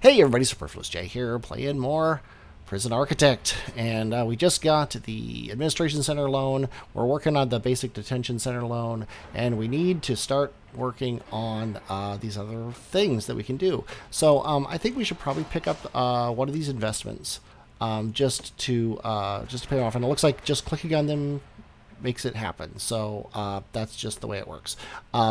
Hey everybody, Superfluous Jay here, playing more Prison Architect, and we just got the Administration Center loan. We're working on the Basic Detention Center loan, and we need to start working on these other things that we can do. So I think we should probably pick up one of these investments just to pay off. And it looks like just clicking on them makes it happen. So that's just the way it works.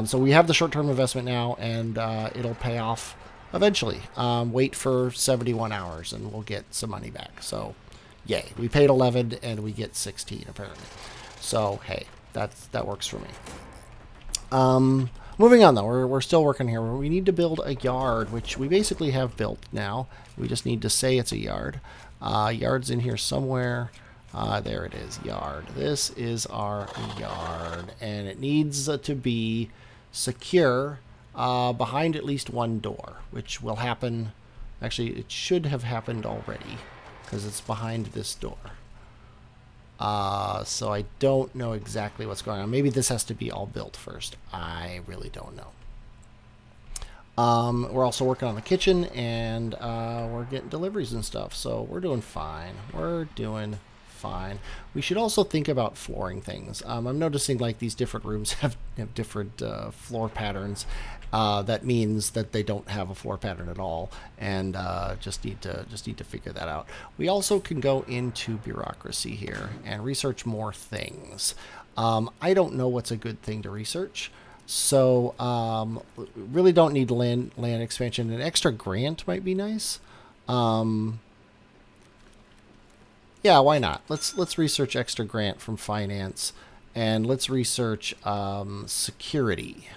So we have the short-term investment now, and it'll pay off eventually. Wait for 71 hours and we'll get some money back. So yay, we paid 11 and we get 16 apparently. So hey, that works for me. Moving on though, we're still working here. We need to build a yard, which we basically have built now. We just need to say it's a yard. Yard's in here somewhere. There it is, yard. This is our yard, and it needs to be secure behind at least one door, which will happen. Actually, it should have happened already because it's behind this door. So I don't know exactly what's going on. Maybe this has to be all built first. I really don't know. We're also working on the kitchen, and we're getting deliveries and stuff, so we're doing fine. We're doing fine. We should also think about flooring things. I'm noticing like these different rooms have different floor patterns. That means that they don't have a floor pattern at all, and just need to figure that out. We also can go into bureaucracy here and research more things. I don't know what's a good thing to research, so really don't need land expansion. An extra grant might be nice. Yeah, why not? Let's research extra grant from finance, and let's research security.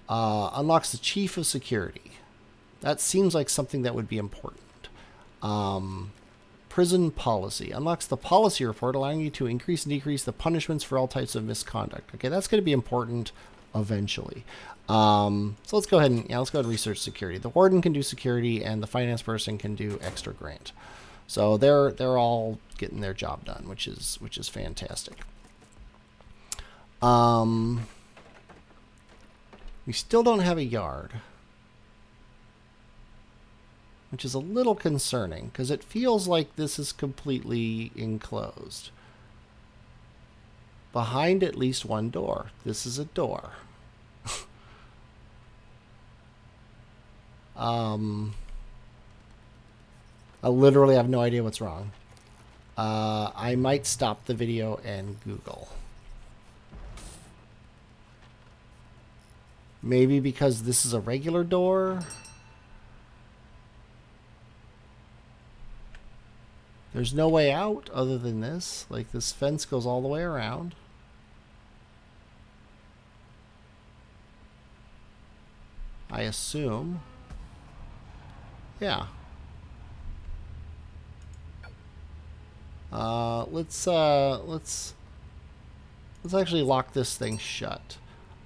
Unlocks the chief of security. That seems like something that would be important. Prison policy. Unlocks the policy report, allowing you to increase and decrease the punishments for all types of misconduct. Okay, that's going to be important eventually. So let's go ahead and research security. The warden can do security, and the finance person can do extra grant. So they're all getting their job done, which is fantastic. We still don't have a yard, which is a little concerning because it feels like this is completely enclosed. Behind at least one door. This is a door. I literally have no idea what's wrong. I might stop the video and Google. Maybe because this is a regular door. There's no way out other than this. Like, this fence goes all the way around. I assume. Yeah. Let's actually lock this thing shut.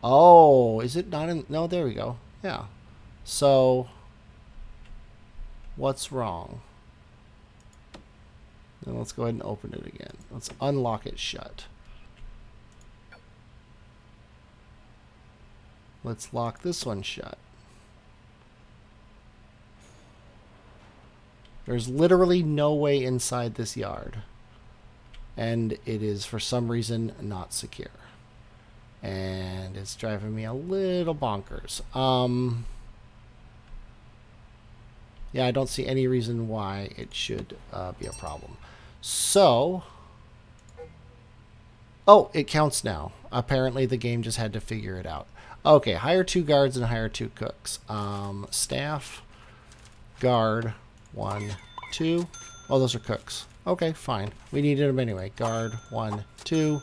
Oh, is it not in? No, there we go. Yeah. So, what's wrong? Then let's go ahead and open it again. Let's unlock it shut. Let's lock this one shut. There's literally no way inside this yard. And it is, for some reason, not secure. And it's driving me a little bonkers. Yeah, I don't see any reason why it should be a problem. So, oh, it counts now. Apparently the game just had to figure it out. Okay, hire 2 guards and hire 2 cooks. Staff, guard, 1, 2. Oh, those are cooks. Okay, fine. We needed them anyway. Guard, 1, 2.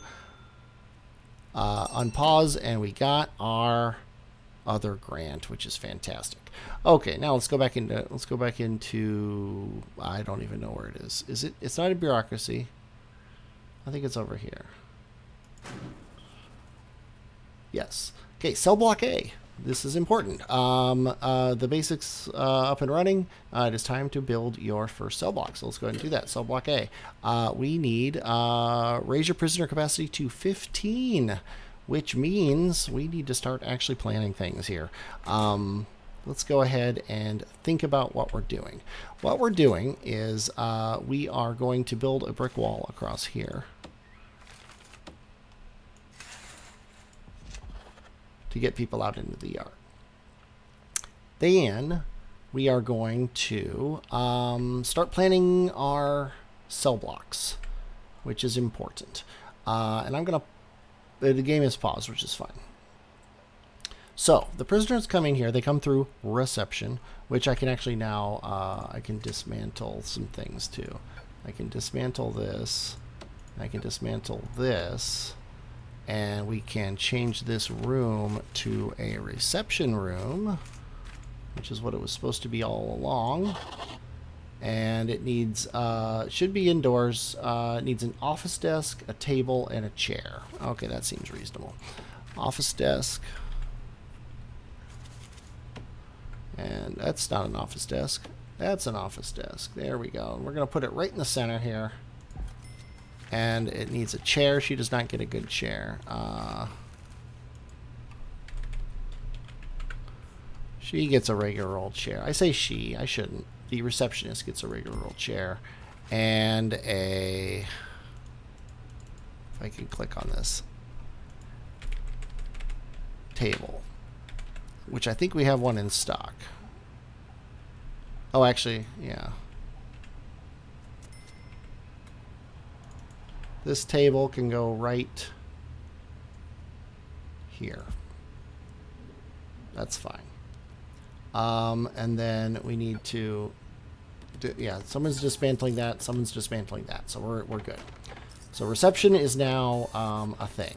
Unpause, and we got our other grant, which is fantastic. Okay, now let's go back into I don't even know where it is. Is it? It's not a bureaucracy. I think it's over here. Yes. Okay, cell block A. This is important. The basics up and running. It is time to build your first cell block. So let's go ahead and do that. Cell block A. We need raise your prisoner capacity to 15, which means we need to start actually planning things here. let's go ahead and think about what we're doing. What we're doing is we are going to build a brick wall across here to get people out into the yard. Then we are going to start planning our cell blocks, which is important. And I'm going to... The game is paused, which is fine. So the prisoners come in here. They come through reception, which I can actually now... I can dismantle some things too. I can dismantle this. I can dismantle this. And we can change this room to a reception room, which is what it was supposed to be all along. And it needs, should be indoors. It needs an office desk, a table, and a chair. Okay, that seems reasonable. Office desk. And that's not an office desk. That's an office desk. There we go. We're going to put it right in the center here. And it needs a chair. She does not get a good chair. She gets a regular old chair. I say she. I shouldn't. The receptionist gets a regular old chair. And a... If I can click on this. Table. Which I think we have one in stock. Oh, actually, yeah. This table can go right here. That's fine. And then we need to do, yeah, someone's dismantling that, someone's dismantling that, so we're good. So reception is now a thing.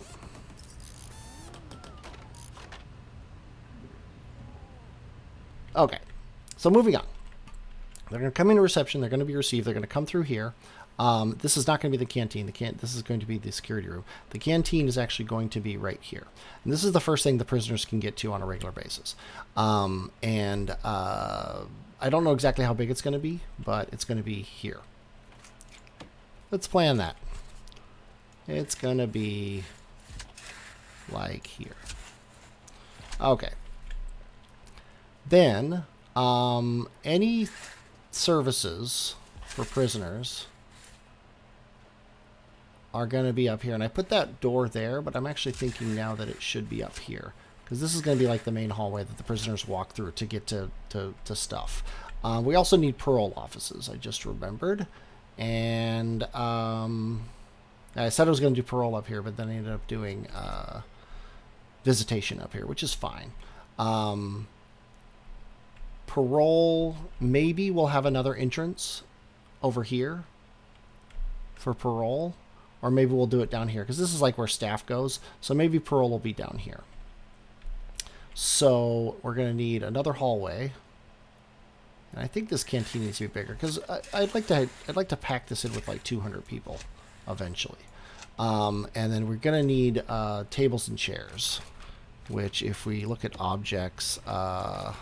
Okay, so moving on. They're going to come into reception, they're going to be received, they're going to come through here. This is not going to be the canteen. This is going to be the security room. The canteen is actually going to be right here. And this is the first thing the prisoners can get to on a regular basis. I don't know exactly how big it's going to be, but it's going to be here. Let's plan that. It's going to be like here. Okay. Then, any services for prisoners are going to be up here. And I put that door there, but I'm actually thinking now that it should be up here. Because this is going to be like the main hallway that the prisoners walk through to get to stuff. We also need parole offices, I just remembered. And I said I was going to do parole up here, but then I ended up doing visitation up here, which is fine. Parole, maybe we'll have another entrance over here for parole. Or maybe we'll do it down here, because this is like where staff goes. So maybe parole will be down here. So we're going to need another hallway. And I think this canteen needs to be bigger, because I'd like to pack this in with like 200 people eventually. And then we're going to need tables and chairs, which if we look at objects, the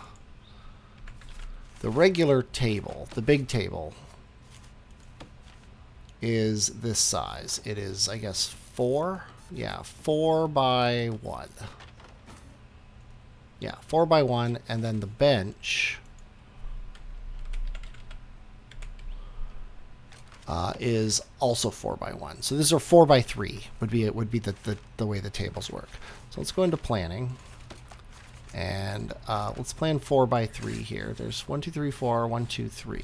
regular table, the big table, is this size. It is, I guess, 4? Yeah, 4 by 1. Yeah, 4 by 1, and then the bench is also 4 by 1. So these are 4 by 3 would be the way the tables work. So let's go into planning, and let's plan 4 by 3 here. There's 1, 2, 3, 4, 1, 2, 3,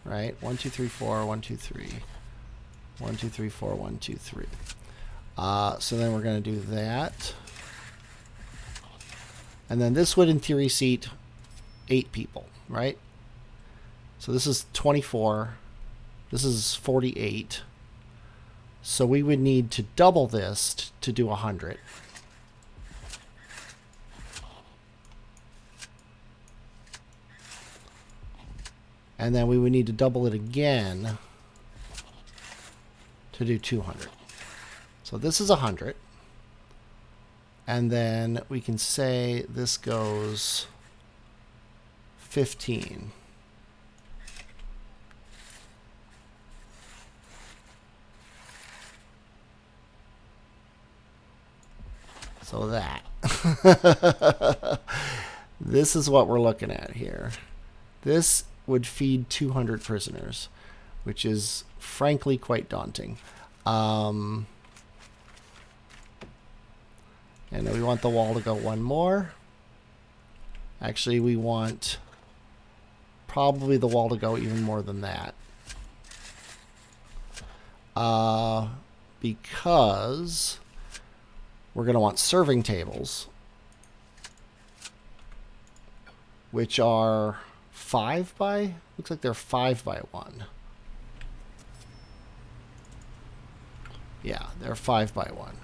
right? 1, 2, 3, 4, 1, 2, 3. 1, 2, 3, 4, 1, 2, 3. So then we're going to do that. And then this would, in theory, seat 8 people, right? So this is 24. This is 48. So we would need to double this to do 100. And then we would need to double it again to do 200. So this is 100. And then we can say this goes 15. So that. This is what we're looking at here. This would feed 200 prisoners, which is frankly quite daunting. And then we want the wall to go one more. Actually, we want probably the wall to go even more than that. Because we're going to want serving tables, which are 5 by, looks like they're 5 by 1. Yeah, they're 5 by 1.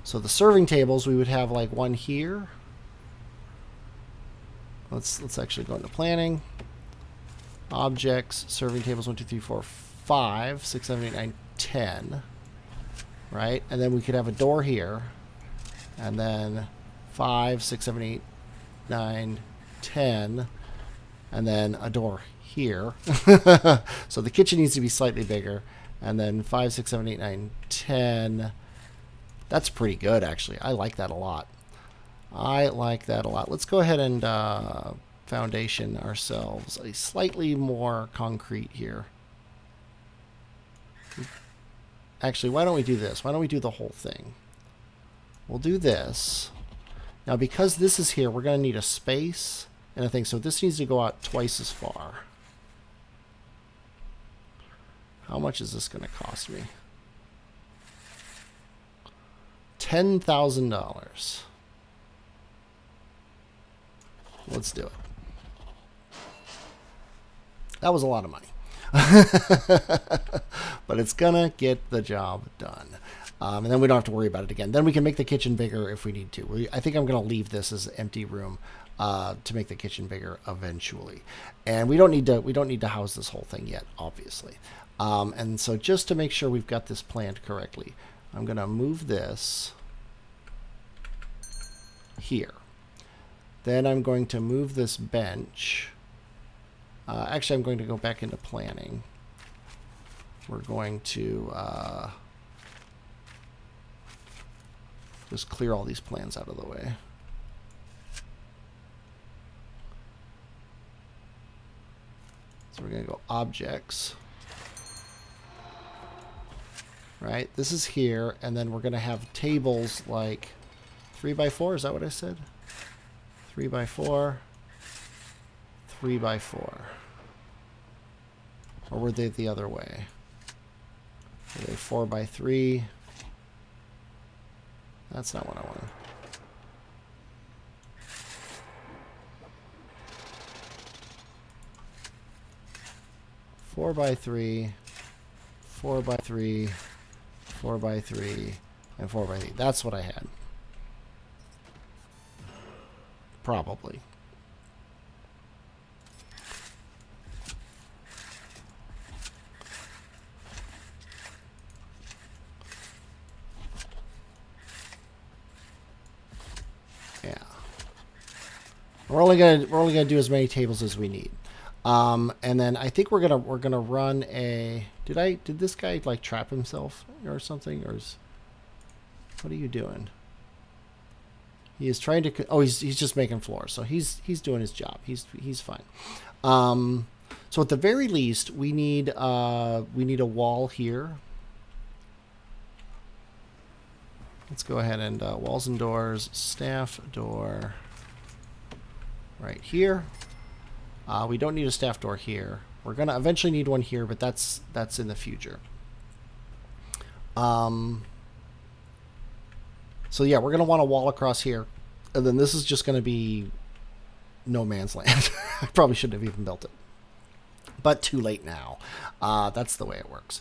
So the serving tables, we would have like one here. Let's actually go into planning. Objects, serving tables, 1, 2, 3, 4, 5, 6, 7, 8, 9, 10. Right? And then we could have a door here. And then 5, 6, 7, 8, 9, 10. And then a door here. So the kitchen needs to be slightly bigger. And then 5, 6, 7, 8, 9, 10. That's pretty good, actually. I like that a lot. I like that a lot. Let's go ahead and foundation ourselves a slightly more concrete here. Actually, why don't we do this? Why don't we do the whole thing? We'll do this. Now, because this is here, we're going to need a space and a thing. So this needs to go out twice as far. How much is this going to cost me? $10,000. Let's do it. That was a lot of money. But it's gonna get the job done. And then we don't have to worry about it again. Then we can make the kitchen bigger if we need to. I think I'm gonna leave this as an empty room to make the kitchen bigger eventually. And we don't need to house this whole thing yet, obviously. And so just to make sure we've got this planned correctly, I'm gonna move this here. Then I'm going to move this bench. Actually, I'm going to go back into planning. We're going to just clear all these plans out of the way. So we're going to go objects. Right? This is here, and then we're going to have tables like 3 by 4. Is that what I said? 3 by 4. 3 by 4. Or were they the other way? Were they 4 by 3? That's not what I wanted. 4 by 3, 4 by 3, 4 by 3, and 4 by 3. That's what I had. Probably. Yeah. We're only gonna do as many tables as we need. And then I think we're gonna run a. Did this guy like trap himself or something, or is, what are you doing? He is trying to. Oh, he's just making floors, so he's doing his job. He's fine. So at the very least, we need a wall here. Let's go ahead and walls and doors, staff door. Right here. We don't need a staff door here. We're gonna eventually need one here, but that's in the future. So yeah, we're gonna want a wall across here, and then this is just gonna be no man's land. I probably shouldn't have even built it, but too late now. That's the way it works.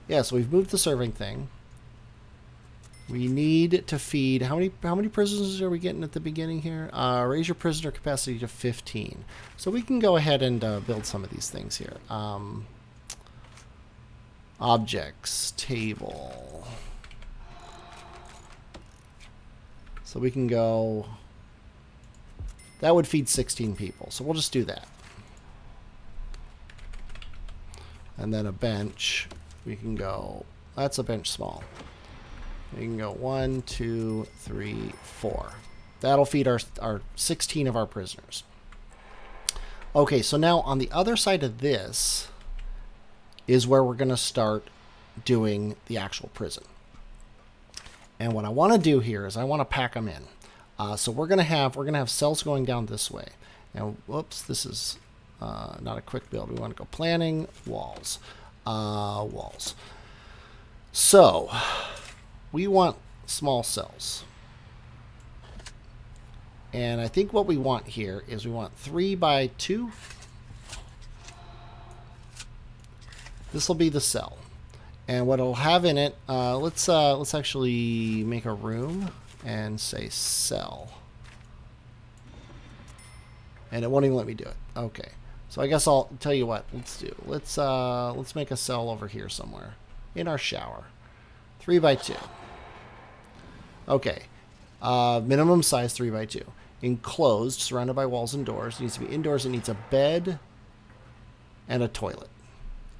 Yeah, so we've moved the serving thing. We need to feed, how many prisoners are we getting at the beginning here? Raise your prisoner capacity to 15. So we can go ahead and build some of these things here. Objects, table. So we can go, that would feed 16 people. So we'll just do that. and then a bench. We can go, that's a bench small. We can go 1, 2, 3, 4. That'll feed our 16 of our prisoners. Okay, so now on the other side of this is where we're going to start doing the actual prison. And what I want to do here is I want to pack them in. So we're gonna have cells going down this way. And whoops, this is not a quick build. We want to go planning, walls, walls. So we want small cells. And I think what we want here is we want 3 by 2. This will be the cell. And what it'll have in it, let's actually make a room and say cell. And it won't even let me do it. Okay. So I guess I'll tell you what let's do. Let's make a cell over here somewhere in our shower. 3 by 2. Okay. Minimum size 3 by 2. Enclosed, surrounded by walls and doors. It needs to be indoors. It needs a bed and a toilet.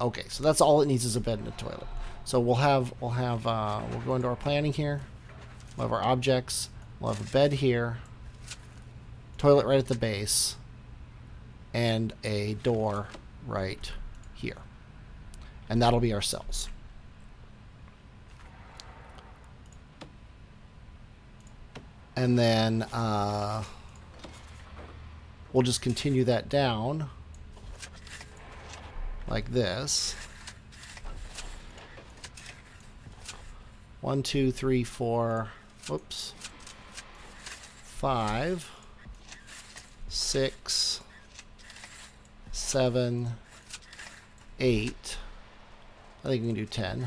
Okay, so that's all it needs is a bed and a toilet. So we'll go into our planning here. We'll have our objects. We'll have a bed here. Toilet right at the base. And a door right here. And that'll be our cells. And then we'll just continue that down like this. 1, 2, 3, 4, whoops, 5, 6, 7, 8. I think we can do 10,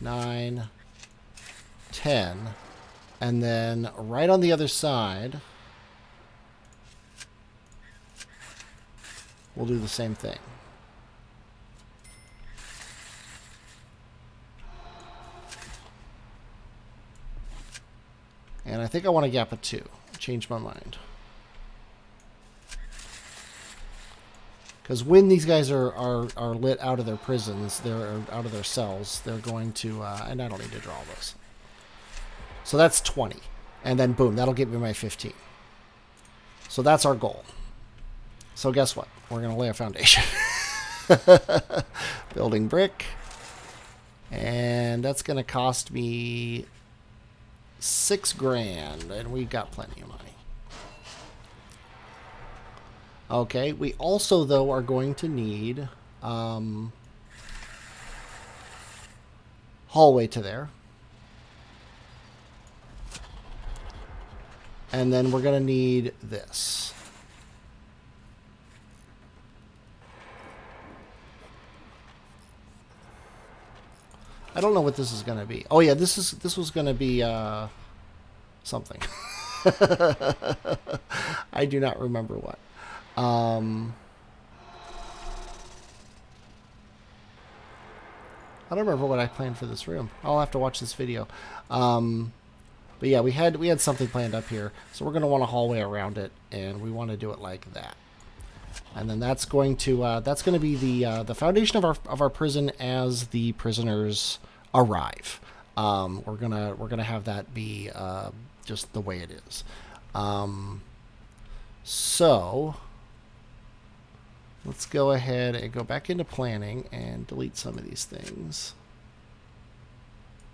9, 10. And then right on the other side, we'll do the same thing. And I think I want a gap of 2. Change my mind. Because when these guys are lit out of their prisons, they're out of their cells, they're going to, and I don't need to draw this. So that's 20. And then boom, that'll give me my 15. So that's our goal. So guess what? We're going to lay a foundation. Building brick. And that's going to cost me $6 grand. And we've got plenty of money. Okay, we also, though, are going to need hallway to there. And then we're going to need this. I don't know what this is going to be. Oh yeah, this was going to be something. I do not remember what. I don't remember what I planned for this room. I'll have to watch this video. But yeah, we had something planned up here, so we're going to want a hallway around it, and we want to do it like that. And then that's going to be the foundation of our prison as the prisoners arrive. We're gonna have that be just the way it is. So let's go ahead and go back into planning and delete some of these things.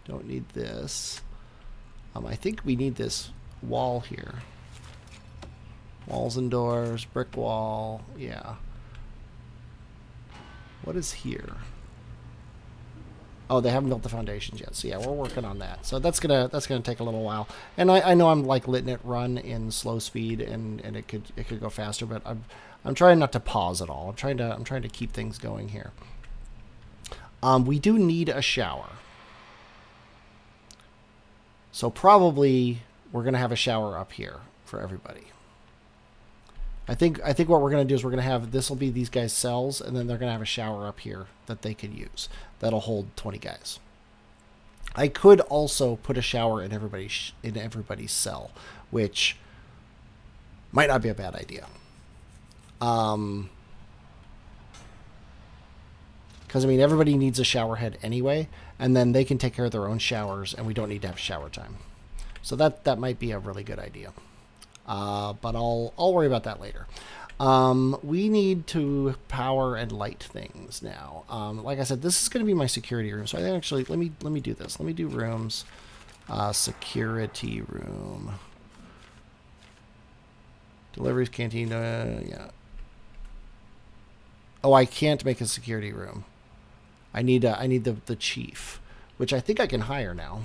Don't need this. I think we need this wall here. Walls and doors, brick wall, yeah. What is here? Oh, they haven't built the foundations yet, so yeah, we're working on that. So that's gonna take a little while. And I know I'm like letting it run in slow speed, and it could go faster, but I'm trying not to pause at all. I'm trying to keep things going here. We do need a shower. So probably we're gonna have a shower up here for everybody. I think what we're going to do is we're going to have, this will be these guys' cells, and then they're going to have a shower up here that they can use. That'll hold 20 guys. I could also put a shower in everybody's cell, which might not be a bad idea. Because Because, I mean, everybody needs a shower head anyway, and then they can take care of their own showers, and we don't need to have shower time. So that might be a really good idea. But I'll worry about that later. We need to power and light things now. Like I said, this is going to be my security room. So I think actually, let me do this. Let me do rooms. Security room. Deliveries, canteen, yeah. Oh, I can't make a security room. I need the chief, which I think I can hire now.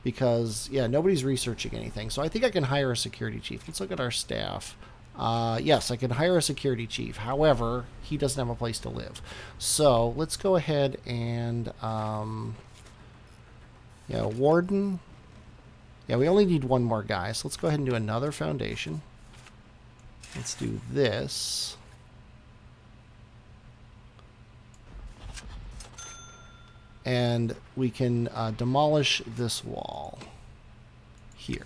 Because, yeah, nobody's researching anything. So I think I can hire a security chief. Let's look at our staff. Yes, I can hire a security chief. However, he doesn't have a place to live. So let's go ahead and, yeah, warden. Yeah, we only need one more guy. So let's go ahead and do another foundation. Let's do this. And we can demolish this wall here.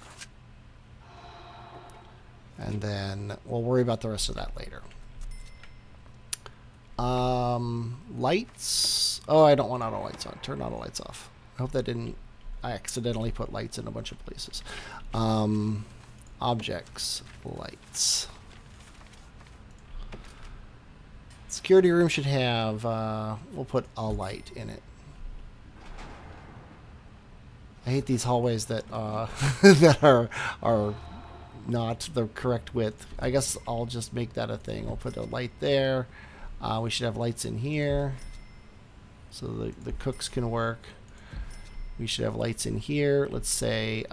And then we'll worry about the rest of that later. Lights. Oh, I don't want auto lights on. Turn auto lights off. I hope that didn't... I accidentally put lights in a bunch of places. Objects. Lights. Security room should have... we'll put a light in it. I hate these hallways that that are not the correct width. I guess I'll just make that a thing. I'll put a light there. We should have lights in here so the cooks can work. We should have lights in here. Let's say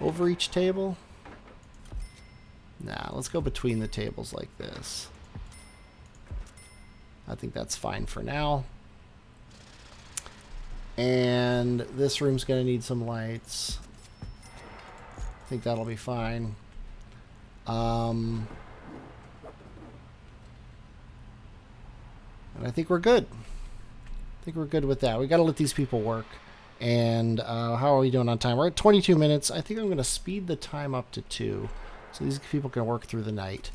over each table. Nah, let's go between the tables like this. I think that's fine for now. And this room's going to need some lights. I think that'll be fine. And I think we're good. I think we're good with that. We got to let these people work. And how are we doing on time? We're at 22 minutes. I think I'm going to speed the time up to 2. So these people can work through the night.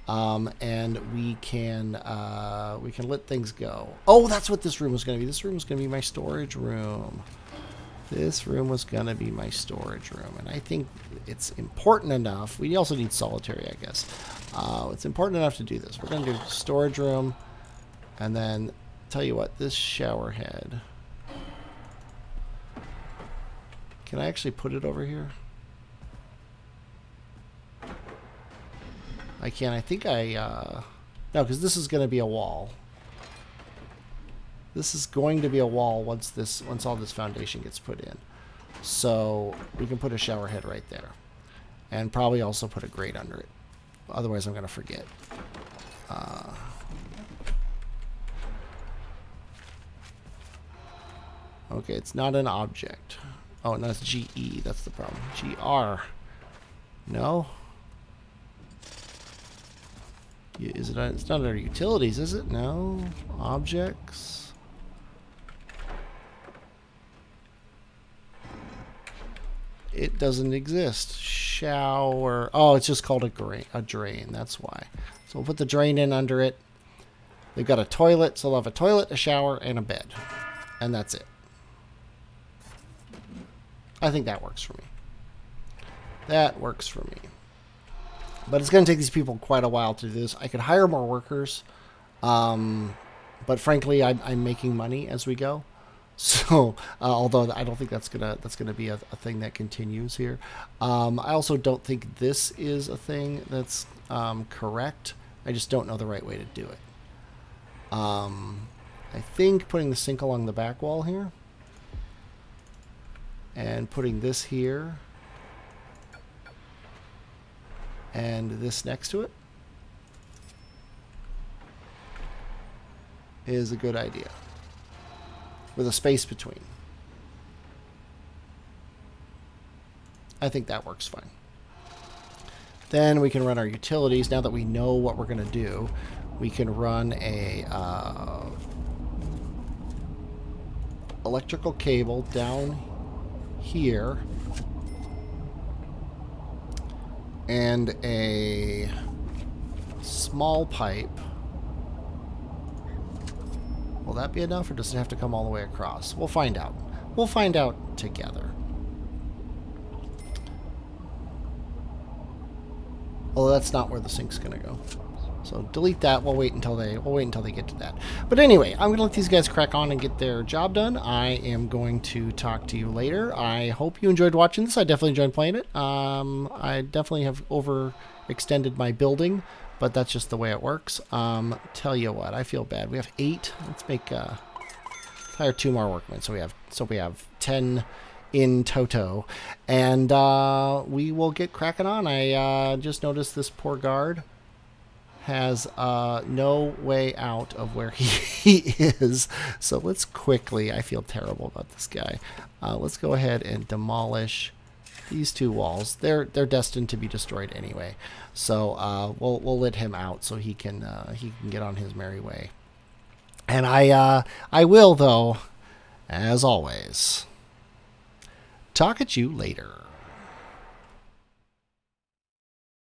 And we can let things go. Oh, that's what this room was going to be. This room was going to be my storage room. This room was going to be my storage room. And I think it's important enough. We also need solitary, I guess. It's important enough to do this. We're going to do storage room. And then, tell you what, this shower head. Can I actually put it over here? I can. I think no, because this is going to be a wall. This is going to be a wall once all this foundation gets put in. So we can put a shower head right there, and probably also put a grate under it. Otherwise, I'm going to forget. Okay, it's not an object. Oh, no, it's GE. That's the problem. GR. No. Is it? It's not under utilities, is it? No. Objects. It doesn't exist. Shower. Oh, it's just called a drain. That's why. So we'll put the drain in under it. They've got a toilet, so they'll have a toilet, a shower, and a bed. And that's it. I think that works for me. That works for me. But it's going to take these people quite a while to do this. I could hire more workers, but frankly, I'm making money as we go. So, although I don't think that's gonna be a thing that continues here. I also don't think this is a thing that's correct. I just don't know the right way to do it. I think putting the sink along the back wall here, and putting this here. And this next to it is a good idea. With a space between. I think that works fine. Then we can run our utilities. Now that we know what we're going to do, we can run a electrical cable down here. and a small pipe. Will that be enough, or does it have to come all the way across? We'll find out. We'll find out together. Although that's not where the sink's gonna go. So delete that. We'll wait until they get to that. But anyway, I'm gonna let these guys crack on and get their job done. I am going to talk to you later. I hope you enjoyed watching this. I definitely enjoyed playing it. I definitely have overextended my building, but that's just the way it works. Tell you what, I feel bad. We have 8. Let's make hire 2 more workmen. So we have 10 in toto, and we will get cracking on. I just noticed this poor guard has no way out of where he is. So let's quickly, I feel terrible about this guy. Let's go ahead and demolish these 2 walls. They're destined to be destroyed anyway. So we'll let him out so he can get on his merry way. And I will, though, as always, talk at you later.